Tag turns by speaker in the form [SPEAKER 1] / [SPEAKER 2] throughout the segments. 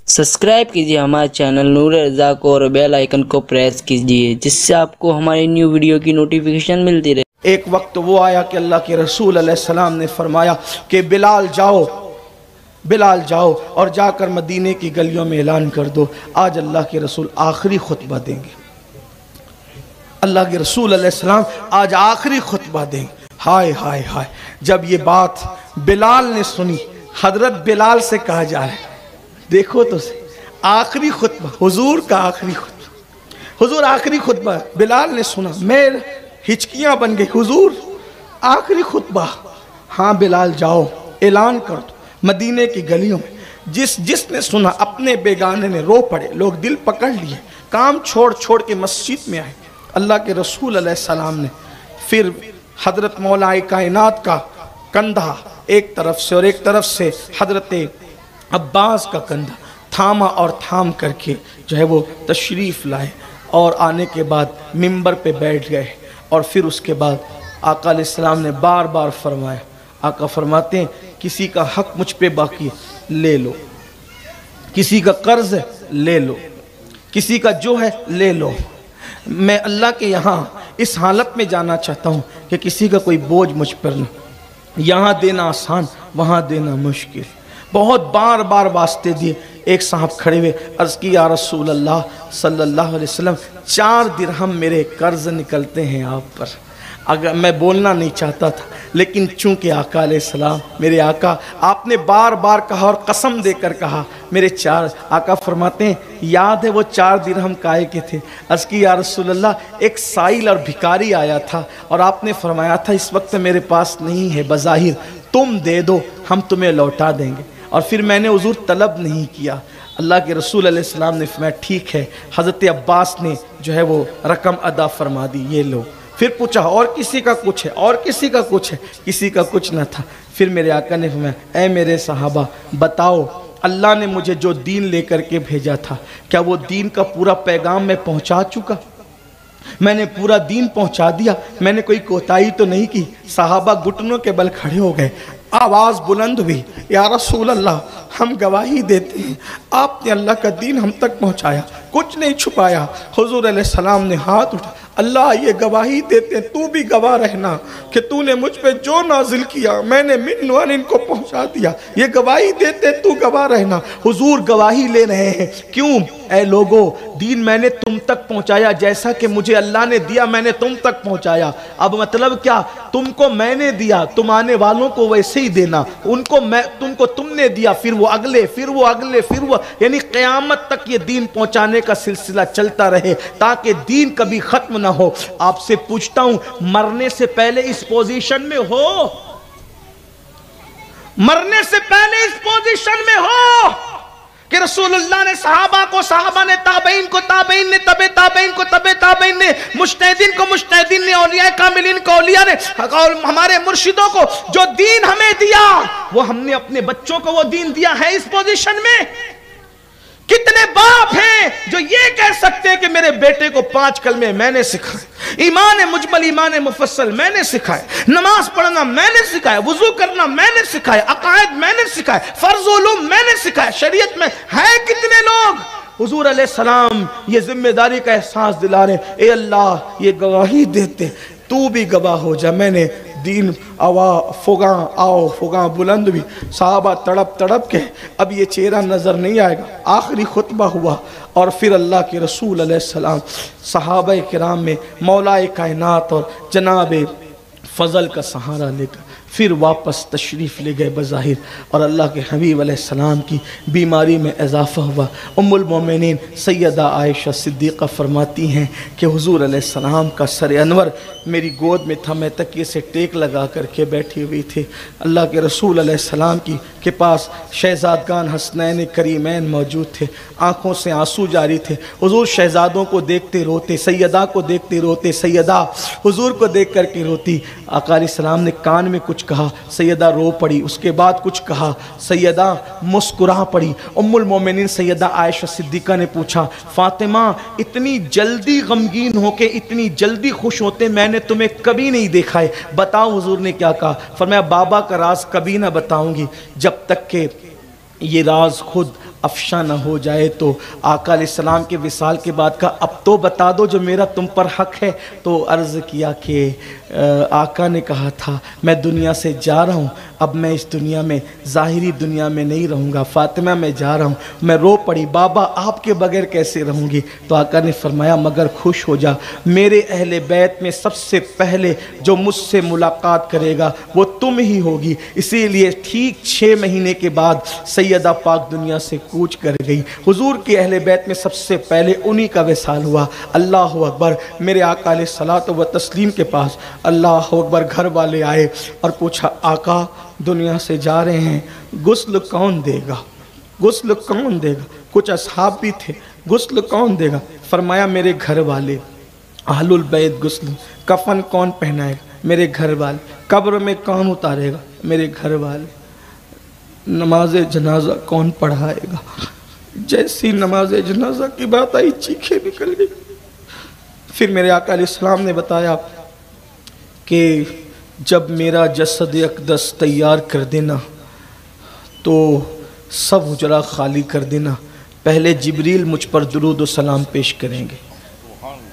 [SPEAKER 1] Subscribe कीजिए हमारे channel नूर रज़ा को और बेल आइकन को प्रेस कीजिए जिससे आपको हमारी न्यू वीडियो की नोटिफिकेशन मिलती रहे।
[SPEAKER 2] एक वक्त वो आया कि अल्लाह के रसूल अलैहिस्सलाम ने फरमाया कि बिलाल जाओ और जाकर मदीने की गलियों में ऐलान कर दो, आज अल्लाह के रसूल आखिरी खुतबा देंगे। अल्लाह के रसूल अलैहिस्सलाम आज आखिरी खुतबा देंगे। हाय हाय हाय, जब ये बात बिलाल ने सुनी, हजरत बिलाल से कहा जा रहा है, देखो तो आखिरी खुतबा, हुजूर का आखिरी खुतबा, हुजूर आखिरी खुतबा बिलाल ने सुना, मैं हिचकियां बन गई, हुजूर आखिरी खुतबा। हाँ बिलाल जाओ, ऐलान कर दो मदीने की गलियों में। जिसने सुना अपने बेगाने ने रो पड़े, लोग दिल पकड़ लिए, काम छोड़ के मस्जिद में आए। अल्लाह के रसूल अलैहिस्सलाम ने फिर हजरत मौलाए कायनात का कंधा एक तरफ से और एक तरफ से हजरत अब्बास का कंधा थामा और थाम करके जो है वो तशरीफ़ लाए और आने के बाद मिंबर पे बैठ गए। और फिर उसके बाद आका अलैहिस्सलाम ने बार बार फरमाया, आका फरमाते हैं किसी का हक मुझ पे बाकी ले लो, किसी का कर्ज है ले लो, किसी का जो है ले लो। मैं अल्लाह के यहाँ इस हालत में जाना चाहता हूँ कि किसी का कोई बोझ मुझ पर नहीं, यहाँ देना आसान वहाँ देना मुश्किल। बहुत बार बार वास्ते दिए। एक साहब खड़े हुए, अर्ज़ की या रसूल अल्लाह सल्लल्लाहु अलैहि वसल्लम 4 दिरहम मेरे कर्ज निकलते हैं आप पर। अगर मैं बोलना नहीं चाहता था, लेकिन चूंकि आका अलैहिस्सलाम मेरे आका, आपने बार बार कहा और कसम देकर कहा मेरे 4। आका फरमाते हैं याद है वो 4 दिरहम काहे के थे? अर्ज़ की या रसूल अल्लाह, एक साइल और भिखारी आया था और आपने फरमाया था इस वक्त मेरे पास नहीं है, बज़ाहिर तुम दे दो हम तुम्हें लौटा देंगे। और फिर मैंने हुजूर तलब नहीं किया। अल्लाह के रसूल अलैहिस्सलाम ने फरमाया ठीक है। हज़रत अब्बास ने जो है वो रकम अदा फरमा दी, ये लो। फिर पूछा और किसी का कुछ है, और किसी का कुछ है, किसी का कुछ न था। फिर मेरे आका ने फरमाया ऐ मेरे सहाबा बताओ, अल्लाह ने मुझे जो दीन लेकर के भेजा था, क्या वो दीन का पूरा पैगाम मैं पहुँचा चुका? मैंने पूरा दीन पहुँचा दिया, मैंने कोई कोताही तो नहीं की? सहाबा घुटनों के बल खड़े हो गए, आवाज़ बुलंद हुई, या रसूल अल्लाह हम गवाही देते हैं आपने अल्लाह का दीन हम तक पहुँचाया, कुछ नहीं छुपाया। हुजूर अलैहिस्सलाम ने हाथ उठा, अल्लाह ये गवाही देते हैं तू भी गवाह रहना कि तूने मुझ पे जो नाजिल किया मैंने मिन इनको पहुँचा दिया। ये गवाही देते तू गवाह रहना। हुजूर गवाही ले रहे हैं, क्यों? ऐ लोगो, दीन मैंने तुम तक पहुँचाया, जैसा कि मुझे अल्लाह ने दिया मैंने तुम तक पहुँचाया। अब मतलब क्या? तुमको मैंने दिया, तुम आने वालों को वैसे ही देना। उनको मैं, तुमको तुमने दिया, फिर वो अगले, फिर वो अगले, फिर वो, यानी क़यामत तक ये दीन पहुँचाने का सिलसिला चलता रहे ताकि दीन कभी ख़त्म ना हो। आपसे पूछता हूँ, मरने से पहले इस पोजीशन में हो? मरने से पहले इस पोजीशन में हो कि रसूलुल्लाह ने सहाबा को, सहाबा ने ताबईन को, ताबईन ने तबे ताबईन को, तबे ताबईन ने मुज्तहिदीन को, मुज्तहिदीन ने औलिया कामिलीन को, औलिया ने, और हमारे मुर्शिदों को जो दीन हमें दिया वो हमने अपने बच्चों को वो दीन दिया है। इस पोजीशन में कितने बाप हैं जो ये कह सकते हैं कि मेरे बेटे को 5 कलमे मैंने सिखाए, ईमान मुजमल ईमान मुफस्सल मैंने सिखाए, नमाज पढ़ना मैंने सिखाया, वुजू करना मैंने सिखाया, अकायद मैंने सिखाया, फर्ज उलूम मैंने सिखाया। शरीयत में है कितने लोग हुजूर अलैहिस्सलाम ये जिम्मेदारी का एहसास दिला रहे, ए अल्लाह ये गवाही देते तू भी गवाह हो जा, मैंने दीन आओ फुगा बुलंद भी। साहबा तड़प तड़प के, अब ये चेहरा नज़र नहीं आएगा। आखिरी खुतबा हुआ और फिर अल्लाह के रसूल अलैहिस्सलाम सहाबा किराम में मौलाए कायनात और जनाब फजल का सहारा लेकर फिर वापस तशरीफ़ ले गए बज़ाहिर। और अल्लाह के हबीब अलैहिस्सलाम की बीमारी में इजाफ़ा हुआ। उम्मुल मोमिनीन सैयदा आयशा सिद्दीक़ा फरमाती हैं कि हुजूर अलैहिस्सलाम का सर अनवर मेरी गोद में था, मैं तकिए से टेक लगा करके बैठी हुई थी। अल्लाह के रसूल अलैहिस्सलाम के पास शहज़ादगान हसनैन करीमैन मौजूद थे, आँखों से आंसू जारी थे। हुजूर शहज़ादों को देखते रोते, सैयदा को देखते रोते, सैयदा हुजूर को देख करके रोती। आका अलैहिस्सलाम ने कान में कुछ कहा, सैयदा रो पड़ी। उसके बाद कुछ कहा, सैयदा मुस्कुरा पड़ी। उम्मुल मोमिनीन सैयदा आयशा सिद्दीक़ा ने पूछा, फातिमा इतनी जल्दी गमगीन होके इतनी जल्दी खुश होते मैंने तुम्हें कभी नहीं देखा है, बताओ हुजूर ने क्या कहा? फरमाया बाबा का राज कभी ना बताऊंगी जब तक कि ये राज खुद افشا نہ ہو جائے تو آقا علیہ السلام کے وصال کے بعد کا اب تو بتا دو جو میرا تم پر حق ہے. تو عرض کیا کہ آقا نے کہا تھا میں دنیا سے جا رہا ہوں, اب میں اس دنیا میں ظاہری دنیا میں نہیں رہوں گا, فاطمہ میں جا رہا ہوں. میں رو پڑی, بابا آپ کے بغیر کیسے رہوں گی؟ تو آقا نے فرمایا مگر خوش ہو جا, میرے اہل بیت میں سب سے پہلے جو مجھ سے ملاقات کرے گا وہ تم ہی ہوگی. اسی لیے ٹھیک 6 مہینے کے بعد سیدہ پاک دنیا سے کوچ کر گئی. حضور کے اہل بیت میں سب سے پہلے انہی کا وصال ہوا. اللہ اکبر. میرے آقا علیہ الصلوۃ والتسلیم کے پاس اللہ اکبر گھر والے آئے اور پوچھا آقا دنیا سے جا رہے ہیں, غسل کون دے گا؟ غسل کون دے گا؟ کچھ اصحاب بھی تھے, غسل کون دے گا؟ فرمایا میرے گھر والے. اہل البیت غسل. کفن کون پہنائے گا؟ میرے گھر والے. قبر میں کون اتارے گا؟ میرے گھر والے. نماز جنازہ کون پڑھائے گا؟ جیسی نماز جنازہ کی بات آئی چیخیں نکل گئی. پھر میرے آقا علیہ السلام نے بتایا کہ جب میرا جسد اقدس تیار کر دینا تو سب حجرہ خالی کر دینا. پہلے جبریل مجھ پر درود و سلام پیش کریں گے,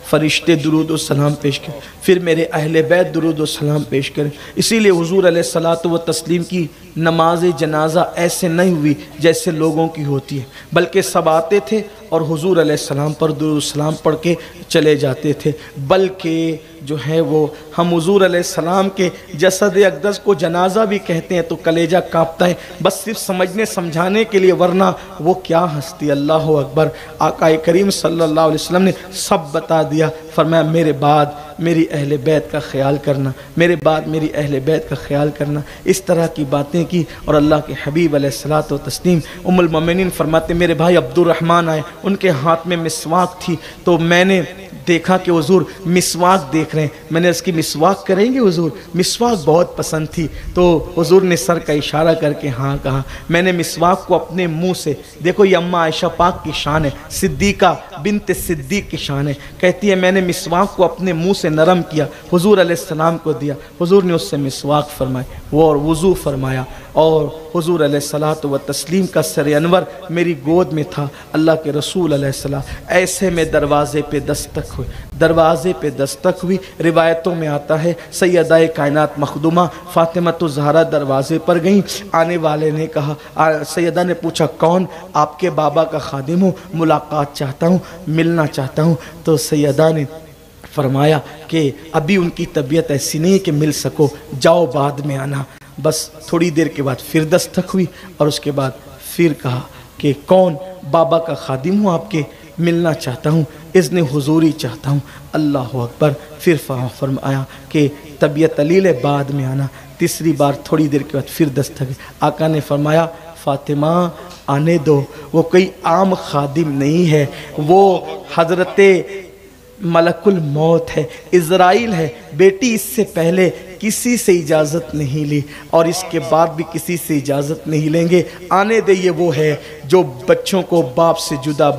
[SPEAKER 2] فرشتے درود و سلام پیش کریں, پھر میرے اہل بیت درود و سلام پیش کریں. اسی لیے حضور علیہ الصلوۃ والتسلیم کی نماز جنازہ ایسے نہیں ہوئی جیسے لوگوں کی ہوتی ہے, بلکہ سب آتے تھے اور حضور علیہ السلام پر درود و سلام پڑھ کے چلے جاتے تھے. بلکہ جو ہے وہ ہم حضور علیہ السلام کے جسد اقدس کو جنازہ بھی کہتے ہیں تو کلیجہ کانپتا ہے, بس صرف سمجھنے سمجھانے کے لیے, ورنہ وہ کیا ہستی. اللہ اکبر. آقا کریم صلی اللہ علیہ وسلم نے سب بتا دیا. فرمایا میرے بعد میری اہل بیت کا خیال کرنا, میرے بعد میری اہل بیت کا خیال کرنا. اس طرح کی باتیں کی. اور اللہ کے حبیب علیہ الصلوۃ والتسلیم ام المومنین فرماتے میرے بھائی عبد الرحمن آئے, ان کے ہاتھ میں مسواک تھی, تو میں نے دیکھا کہ حضور مسواک دیکھ رہے ہیں. میں نے اس کی مسواک کریں گے حضور؟ مسواک بہت پسند تھی. تو حضور نے سر کا اشارہ کر کے ہاں کہا. میں نے مسواک کو اپنے منہ سے, دیکھو یہ اماں عائشہ پاک کی شان ہے, صدیقہ بنت صدیق کی شان ہے, کہتی ہے میں نے مسواک کو اپنے منہ سے نرم کیا, حضور علیہ السلام کو دیا. حضور نے اس سے مسواک فرمائی وہ اور وضو فرمایا, اور حضور علیہ الصلوۃ والتسلیم کا سر انور میری گود میں تھا. اللہ کے رسول علیہ السلام ایسے میں دروازے پہ دستک ہوئی, دروازے پہ دستک ہوئی. روایتوں میں آتا ہے سیدہ کائنات مخدومہ فاطمۃ الزہرا دروازے پر گئیں. آنے والے نے کہا, سیدہ نے پوچھا کون؟ آپ کے بابا کا خادم ہوں, ملاقات چاہتا ہوں, ملنا چاہتا ہوں. تو سیدہ نے فرمایا کہ ابھی ان کی طبیعت ایسی نہیں کہ مل سکو, جاؤ بعد میں آنا. بس تھوڑی دیر کے بعد پھر دستک ہوئی, اور اس کے بعد پھر کہا کہ کون؟ بابا کا خادم ہوں آپ کے, ملنا چاہتا ہوں, اذن حضوری چاہتا ہوں. اللہ اکبر. پھر فرمایا کہ طبیعت علیل ہے, بعد میں آنا. تیسری بار تھوڑی دیر کے بعد پھر دستک. آقا نے فرمایا فاطمہ آنے دو, وہ کوئی عام خادم نہیں ہے, وہ حضرت ملک الموت ہے, عزرائیل ہے. بیٹی اس سے پہلے کسی سے اجازت نہیں لی اور اس کے بعد بھی کسی سے اجازت نہیں لیں گے. آنے دے. یہ وہ ہے جو بچوں کو باپ سے جدا,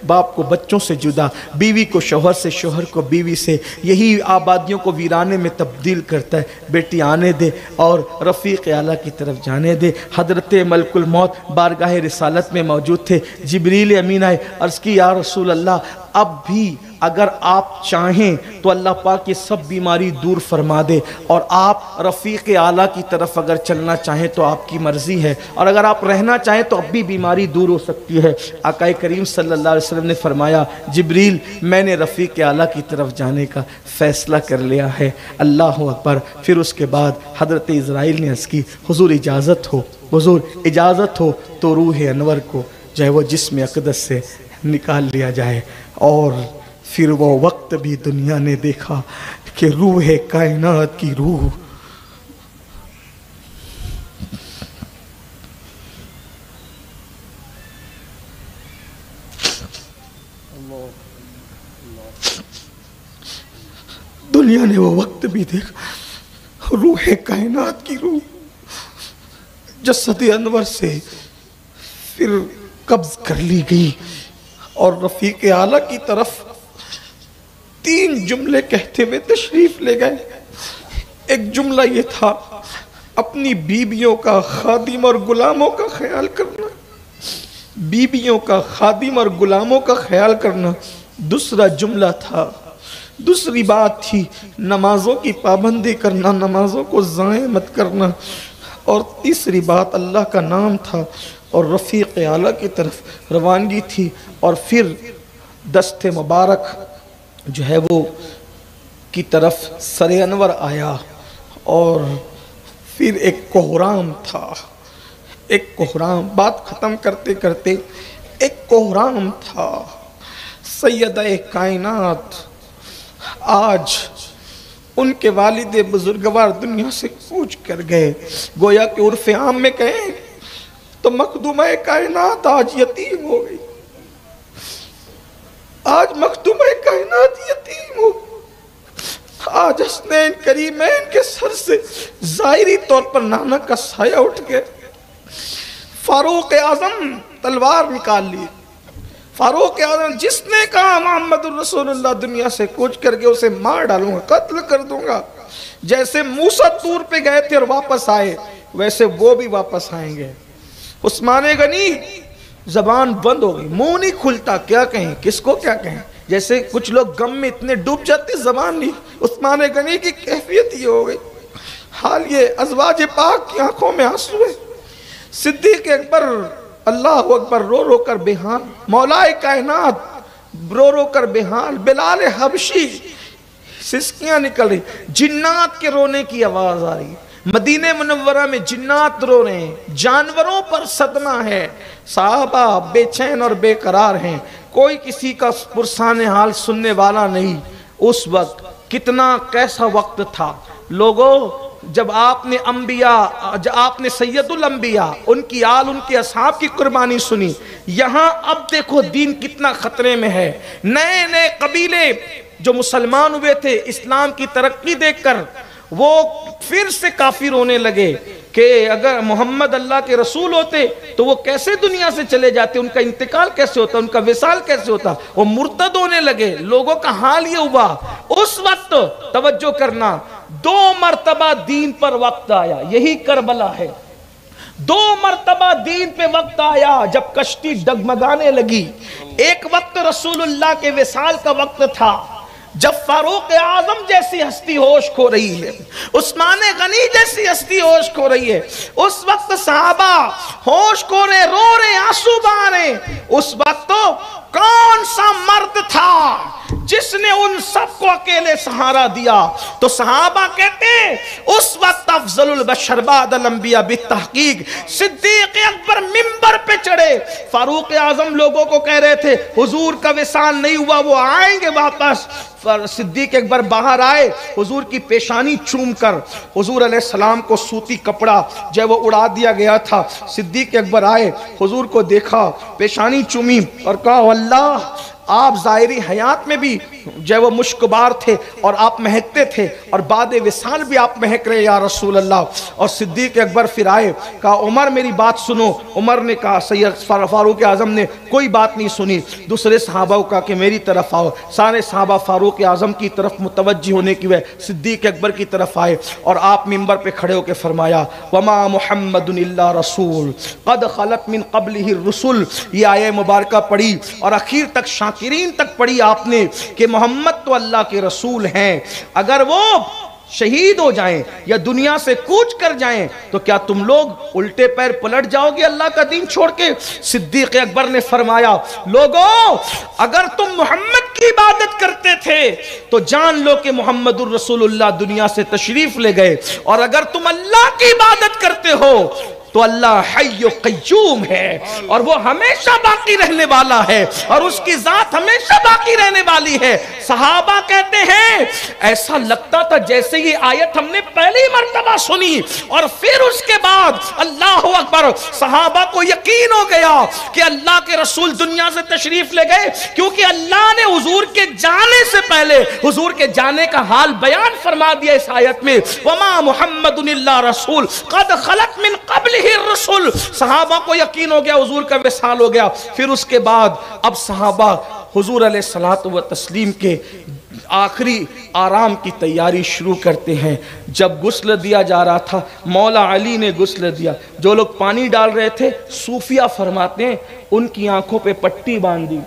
[SPEAKER 2] باپ کو بچوں سے جدا, بیوی کو شوہر سے, شوہر کو بیوی سے, یہی آبادیوں کو ویرانے میں تبدیل کرتا ہے. بیٹی آنے دے اور رفیق اعلیٰ کی طرف جانے دے. حضرت ملک الموت بارگاہ رسالت میں موجود تھے. جبریل امین آئے, عرض کی یا رسول اللہ اب بھی اگر آپ چاہیں تو اللہ پاک یہ سب بیماری دور فرما دے, اور آپ رفیق اعلیٰ کی طرف اگر چلنا چاہیں تو آپ کی مرضی ہے, اور اگر آپ رہنا چاہیں تو اب بھی بیماری دور ہو سکتی ہے. آقا کریم صلی اللہ علیہ وسلم نے فرمایا جبریل میں نے رفیق اعلیٰ کی طرف جانے کا فیصلہ کر لیا ہے. اللہ اکبر. پھر اس کے بعد حضرت اسرائیل نے عرض کی حضور اجازت ہو, حضور اجازت ہو تو روح انور کو جو ہے وہ جسم اقدس سے نکال لیا جائے. اور پھر وہ وقت بھی دنیا نے دیکھا کہ روح کائنات کی روح دنیا نے وہ وقت بھی دیکھا, روح کائنات کی روح جسد انور سے پھر قبض کر لی گئی اور رفیق اعلیٰ کی طرف 3 جملے کہتے ہوئے تشریف لے گئے. ایک جملہ یہ تھا اپنی بیویوں کا, خادم اور غلاموں کا خیال کرنا. बीबियों का, खादिम और गुलामों का ख्याल करना दूसरा जुमला था। दूसरी बात थी नमाजों की पाबंदी करना, नमाजों को ज़ाय मत करना। और तीसरी बात अल्लाह का नाम था और रफ़ीक़ आला की तरफ रवानगी थी। और फिर दस्ते मुबारक जो है वो की तरफ सरे अनवर आया और फिर एक कोहराम था, एक कोहराम। बात ख़त्म करते करते एक कोहराम था। सैयदा कायनात आज उनके वालिद बुजुर्गवार दुनिया से कूच कर गए। गोया के उर्फ आम में कहें तो मखदूमा कायनात आज यतीम हो गई। आज मखदूमा कायनात यतीम हो गई। आज हसनैन करीमैन के सर से ज़ाहिरी तौर पर नाना का साया उठ गया। फारूक आज़म तलवार निकाल ली। फारूक आज़म जिसने कहा मोहम्मद रसूलुल्लाह दुनिया से कूच करके उसे मार डालूंगा, कत्ल कर दूंगा। जैसे मूसा तूर पे गए थे और वापस आए, वैसे वो भी वापस आएंगे। उस्मान गनी जबान बंद हो गई, मुंह नहीं खुलता, क्या कहें, किसको क्या कहें। जैसे कुछ लोग गम में इतने डूब जाते जबान नहीं। उस्मान गनी की कैफियत ये हो गई। हाल ये अज़वाज पाक की आंखों में आंसू है। सिद्दीक़ अकबर अल्लाह अकबर रो रो कर बेहाल, मौलाए कायनात रो रो कर बेहाल, बिलाल हबशी सिसकियां निकल रही, जिन्नात के रोने की आवाज आ रही। मदीने मुनव्वरा में जिन्नात रो रहे हैं, जानवरों पर सदमा है। साहबा बेचैन और बेकरार हैं, कोई किसी का पुरसाने हाल सुनने वाला नहीं। उस वक्त कितना कैसा वक्त था लोगों, जब आपने अंबिया, जब आपने सैयदुल अंबिया, उनकी आल, उनके असहाब की कुर्बानी सुनी। यहाँ अब देखो दीन कितना खतरे में है। नए नए कबीले जो मुसलमान हुए थे, इस्लाम की तरक्की देखकर वो फिर से काफिर होने लगे कि अगर मोहम्मद अल्लाह के रसूल होते तो वो कैसे दुनिया से चले जाते, उनका इंतकाल कैसे होता, उनका विसाल कैसे होता। वो मुर्तद होने लगे। लोगों का हाल ये हुआ। उस वक्त तवज्जो करना, 2 मरतबा दीन पर वक्त आया, यही करबला है। 2 मरतबा दीन पे वक्त आया जब कश्ती डगमगाने लगी। एक वक्त रसूलुल्लाह के विसाल का वक्त था, जब फारूक आजम जैसी हस्ती होश खो रही है, उस्मान गनी जैसी हस्ती होश खो रही है। उस वक्त सहाबा होश खो रहे, रो रहे, आंसू बहा रहे। उस वक्त तो कौन सा मर्द था जिसने उन सबको अकेले सहारा दिया? तो सहाबा कहते उस वक्त अफजलुल बशर बादल अंबिया बितहकीक सिद्दीक अकबर मिंबर पे चढ़े। फारूक आजम लोगों को कह रहे थे हुजूर का विसाल नहीं हुआ, वो आएंगे वापस। सिद्दीक अकबर बाहर आए, हुजूर की पेशानी चूम कर, हुजूर अलैहिस्सलाम को सूती कपड़ा जो वो उड़ा दिया गया था। सिद्दीक अकबर आए, हुजूर को देखा, पेशानी चूमी और कहा अल्लाह आप ज़ाहिरी हयात में भी जो वो मुश्कबार थे और आप महकते थे, और बाद विसाल भी आप महक रहे या रसूल अल्लाह। और सिद्दीक अकबर फिर आए, कहा उमर मेरी बात सुनो। उमर ने कहा, सैयद फारूक आज़म ने कोई बात नहीं सुनी। दूसरे सहाबा को कहा कि मेरी तरफ आओ। सारे सहाबा फारूक आज़म की तरफ मुतवज्जी होने की वजह सिद्दीक अकबर की तरफ आए और आप मिंबर पे खड़े होकर फरमाया वमा मुहम्मदुन इल्ला रसूल क़द खलत मिन क़ब्लिहि रुसुल। ये आयत मुबारका पढ़ी और आखिर तक शाकिरीन तक पढ़ी आपने कि मोहम्मद तो अल्लाह के रसूल हैं। अगर वो शहीद हो जाएं या दुनिया से कूच कर जाएं तो क्या तुम लोग उल्टे पैर पलट जाओगे अल्लाह का दीन छोड़ के? सिद्दीक अकबर ने फरमाया लोगों अगर तुम मोहम्मद की इबादत करते थे तो जान लो कि मोहम्मदुर रसूलुल्लाह दुनिया से तशरीफ ले गए, और अगर तुम अल्लाह की इबादत करते हो तो अल्लाह हय्य क़य्यूम है और वो हमेशा बाकी रहने वाला है और उसकी जात हमेशा बाकी रहने वाली है। सहाबा कहते हैं ऐसा लगता था जैसे ये आयत हमने पहली मर्तबा सुनी और फिर उसके बाद अल्लाह अकबर, सहाबा को यकीन हो गया कि अल्लाह के रसूल दुनिया से तशरीफ ले गए, क्योंकि अल्लाह ने हुजूर के जाने से पहले हुजूर के जाने का हाल बयान फरमा दिया इस आयत में, वमा मुहम्मदुन इल्ला रसूल क़द खलत मिन क़ब्लिहि रसूल। सहाबा को यकीन हो गया हुजूर का विसाल हो गया। फिर उसके बाद अब सहाबा हुजूर अलैहिस्सलातु व तस्लीम के آخری آرام کی تیاری شروع کرتے ہیں۔ جب غسل دیا جا رہا تھا، مولا علی نے غسل دیا، جو لوگ پانی ڈال رہے تھے صوفیہ فرماتے ہیں ان کی آنکھوں پہ پٹی باندھ دی۔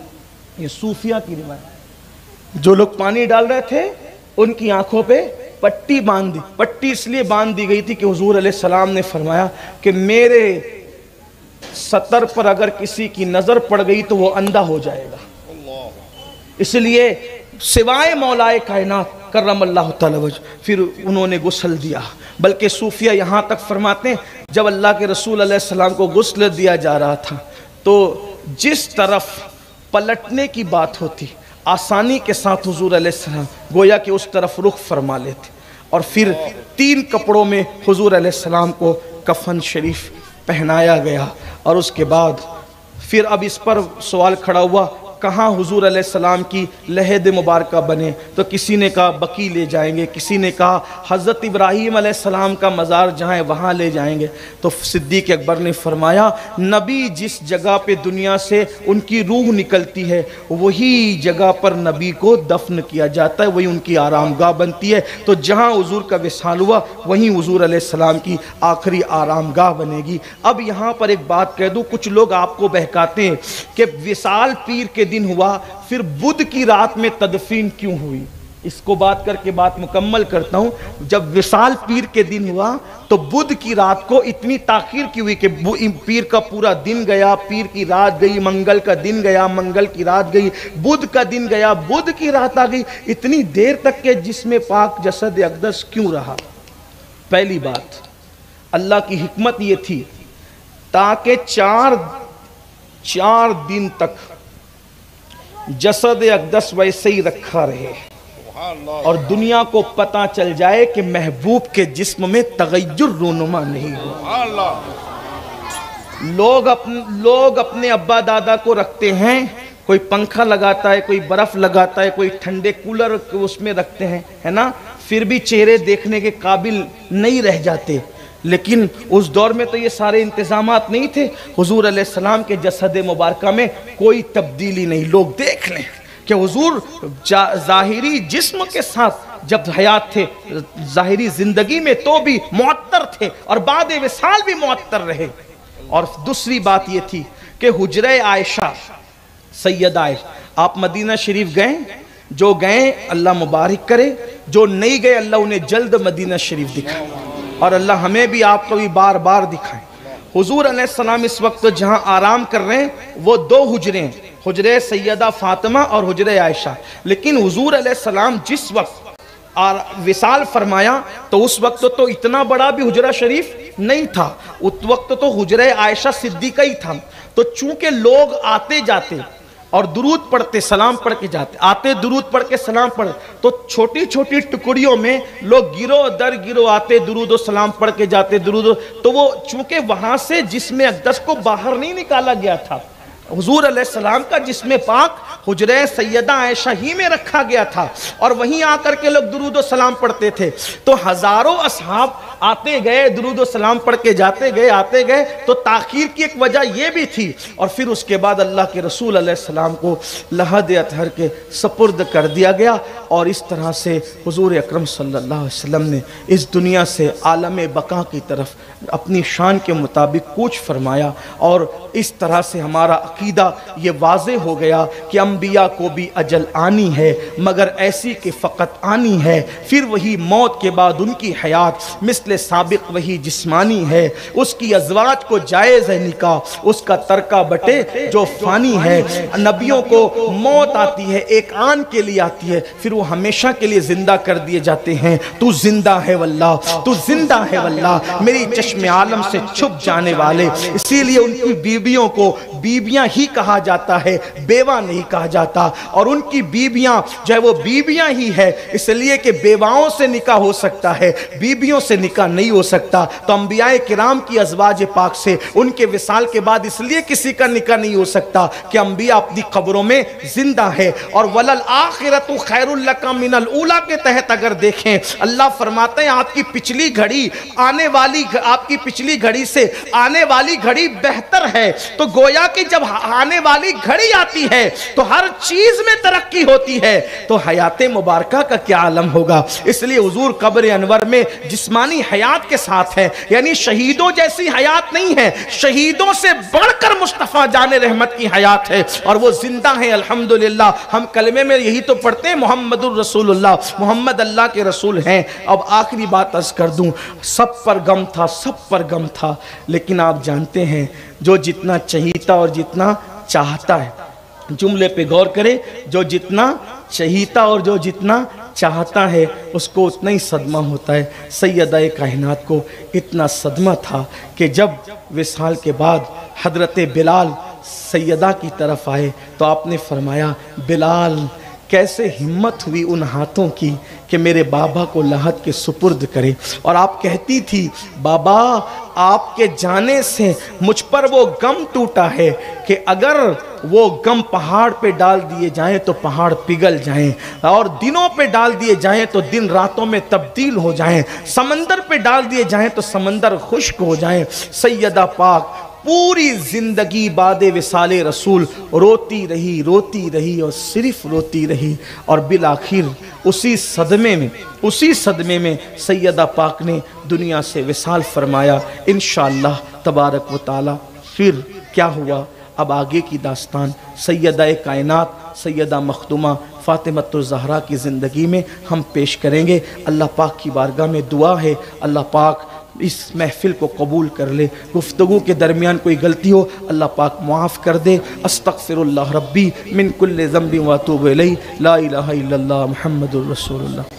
[SPEAKER 2] یہ صوفیہ کی روایت، جو لوگ پانی ڈال رہے تھے ان کی آنکھوں پہ پٹی باندھ دی۔ پٹی اس لیے باندھ دی گئی تھی کہ حضور علیہ السلام نے فرمایا کہ میرے سطر پر اگر کسی کی نظر پڑ گئی تو وہ اندھا ہو جائے گا، اس لیے سوائے مولائے کائنات کرم اللہ تعالی وجہ، پھر انہوں نے غسل دیا۔ بلکہ صوفیہ یہاں تک فرماتے ہیں جب اللہ کے رسول علیہ السلام کو غسل دیا جا رہا تھا تو جس طرف پلٹنے کی بات ہوتی آسانی کے ساتھ حضور علیہ السلام گویا کہ اس طرف رخ فرما لیتے، اور پھر 3 کپڑوں میں حضور علیہ السلام کو کفن شریف پہنایا گیا۔ اور اس کے بعد پھر اب اس پر سوال کھڑا ہوا کہاں حضور علیہ السلام کی لحد مبارکہ بنے، تو کسی نے کہا بقیع لے جائیں گے، کسی نے کہا حضرت ابراہیم علیہ السلام کا مزار جہاں ہے وہاں لے جائیں گے۔ تو صدیق اکبر نے فرمایا نبی جس جگہ پہ دنیا سے ان کی روح نکلتی ہے وہی جگہ پر نبی کو دفن کیا جاتا ہے، وہی ان کی آرام گاہ بنتی ہے۔ تو جہاں حضور کا وصال ہوا وہیں حضور علیہ السلام کی آخری آرام گاہ بنے گی۔ اب یہاں پر ایک بات کہہ دوں، کچھ لوگ آپ کو بہکاتے ہیں کہ وصال پیر کے دن ہوا پھر بدھ کی رات میں تدفین کیوں ہوئی۔ اس کو بات کر کے بات مکمل کرتا ہوں۔ جب وصال پیر کے دن ہوا تو بدھ کی رات کو اتنی تاخیر کیوں ہوئی کہ پیر کا پورا دن گیا، پیر کی رات گئی، منگل کا دن گیا، منگل کی رات گئی، بدھ کا دن گیا، بدھ کی رات آ گئی، اتنی دیر تک کہ جسم پاک جسد اقدس کیوں رہا؟ پہلی بات اللہ کی حکمت یہ تھی تاکہ 4 دن تک جسد اقدس ویسے ہی رکھا رہے اور دنیا کو پتہ چل جائے کہ محبوب کے جسم میں تغیر رونما نہیں ہو۔ لوگ اپنے ابا دادا کو رکھتے ہیں، کوئی پنکھا لگاتا ہے، کوئی برف لگاتا ہے، کوئی ٹھنڈے کولر اس میں رکھتے ہیں، ہے نا، پھر بھی چہرے دیکھنے کے قابل نہیں رہ جاتے۔ لیکن اس دور میں تو یہ سارے انتظامات نہیں تھے۔ حضور علیہ السلام کے جسد مبارکہ میں کوئی تبدیلی نہیں۔ لوگ دیکھ لیں کہ حضور ظاہری جسم کے ساتھ جب حیات تھے، ظاہری زندگی میں تو بھی معطر تھے اور بعد وصال بھی معطر رہے۔ اور دوسری بات یہ تھی کہ حجرہ عائشہ سیدہ عائشہ، آپ مدینہ شریف گئے، جو گئے اللہ مبارک کرے، جو نہیں گئے اللہ انہیں جلد مدینہ شریف دکھائے، اور اللہ ہمیں بھی آپ کو بھی بار بار دکھائیں۔ حضور علیہ السلام اس وقت جہاں آرام کر رہے ہیں وہ 2 حجرے ہیں، حجرہ سیدہ فاطمہ اور حجرہ عائشہ۔ لیکن حضور علیہ السلام جس وقت وصال فرمایا تو اس وقت تو اتنا بڑا بھی حجرہ شریف نہیں تھا، اس وقت تو حجرہ عائشہ صدیقہ ہی تھا۔ تو چونکہ لوگ آتے جاتے اور درود پڑھتے سلام پڑھ کے جاتے، آتے درود پڑھ کے سلام پڑھ، تو چھوٹی چھوٹی ٹکڑیوں میں لوگ گروہ در گروہ آتے، درود و سلام پڑھ کے جاتے، تو وہ چونکہ وہاں سے جسم اقدس کو باہر نہیں نکالا گیا تھا، حضور علیہ السلام کا جسم پاک حجرہ سیدہ عائشہ ہی میں رکھا گیا تھا اور وہیں آ کر کے لوگ درود و سلام پڑھتے تھے۔ تو ہزاروں اصحاب آتے گئے، درود و سلام پڑھ کے جاتے گئے، آتے گئے، تو تاخیر کی ایک وجہ یہ بھی تھی۔ اور پھر اس کے بعد اللہ کے رسول علیہ السلام کو لحد اطہر کے سپرد کر دیا گیا، اور اس طرح سے حضور اکرم صلی اللہ علیہ وسلم نے اس دنیا سے عالم بقا کی طرف اپنی شان کے مطابق کوچ فرمایا۔ اور اس طرح سے ہمارا عقیدہ یہ واضح ہو گیا کہ انبیاء کو بھی اجل آنی ہے، مگر ایسی کہ فقط آنی ہے، پھر وہی موت کے بعد ان کی حیات مثل سابق وہی جسمانی ہے، اس کی ازواج کو جائز ہے نکاح، اس کا ترکہ بٹے جو فانی ہے۔ نبیوں کو موت آتی ہے، ایک آن کے لیے آتی ہے، پھر وہ ہمیشہ کے لیے زندہ کر دیے جاتے ہیں۔ تو زندہ ہے واللہ، تو زندہ ہے واللہ، میری چشم عالم سے چھپ جانے والے۔ اسی لیے ان کی بیویوں کو بیویاں ہی کہا جاتا ہے، بیوہ نہیں کہا جاتا، اور ان کی بیویاں جو ہے وہ بیویاں ہی ہے، اس لیے کہ بیواؤں سے نکاح ہو سکتا ہے، بیویوں سے نکاح निकाह नहीं हो सकता, तो अंबियाए किराम की अज़वाज पाक से उनके विसाल के बाद इसलिए किसी का निकाह नहीं हो सकता कि अंबिया अपनी कब्रों में जिंदा है। और वलल आखिरतु खैरुल लका मिनल ऊला के तहत अगर देखें, अल्लाह फरमाते हैं आपकी पिछली घड़ी आपकी पिछली घड़ी से आने वाली घड़ी बेहतर है। तो गोया कि जब आने वाली घड़ी आती है तो हर चीज में तरक्की होती है, तो हयात मुबारका का क्या आलम होगा। इसलिए हुजूर कब्र अनवर में जिस्मानी हयात के साथ है, यानी शहीदों जैसी हयात नहीं है, शहीदों से बढ़कर मुस्तफ़ा जाने रहमत की हयात है और वो जिंदा है अल्हम्दुलिल्लाह। हम कलमे में यही तो पढ़ते हैं मुहम्मदुर रसूलुल्लाह, मोहम्मद अल्लाह के रसूल हैं। अब आखिरी बात अर्ज कर दूं, सब पर गम था, सब पर गम था, लेकिन आप जानते हैं जो जितना चहीता और जितना चाहता है, जुमले पे गौर करें, जो जितना चहीता और जो जितना चाहता है उसको उतना ही सदमा होता है। सैयदा-ए कायनात को इतना सदमा था कि जब विसाल के बाद हजरत बिलाल सैयदा की तरफ आए तो आपने फरमाया, बिलाल कैसे हिम्मत हुई उन हाथों की कि मेरे बाबा को लहद के सुपुर्द करे। और आप कहती थी, बाबा आपके जाने से मुझ पर वो गम टूटा है कि अगर वो गम पहाड़ पे डाल दिए जाएं तो पहाड़ पिघल जाएं, और दिनों पे डाल दिए जाएं तो दिन रातों में तब्दील हो जाएं, समंदर पे डाल दिए जाएं तो समंदर खुश्क हो जाएं। सैयदा पाक पूरी जिंदगी बादे विसाले रसूल रोती रही और सिर्फ रोती रही, और बिल आखिर उसी सदमे में सैयदा पाक ने दुनिया से विसाल फरमाया। इंशाअल्लाह तबारक व ताला फिर क्या हुआ, अब आगे की दास्तान सैयदा-ए कायनात सैयदा मखदूमा फातिमतुज़ ज़हरा की ज़िंदगी में हम पेश करेंगे। अल्लाह पाक की बारगाह में दुआ है, अल्लाह पाक इस महफिल को कबूल कर ले। गुफ्तगू के दरमियान कोई गलती हो अल्लाह पाक माफ़ कर दे। अस्तग़फिरुल्लाह रब्बी मिन कुल्लि ज़ंबिन व अतूबु इलैहि, ला इलाहा इल्लल्लाह मुहम्मदुर रसूलुल्लाह।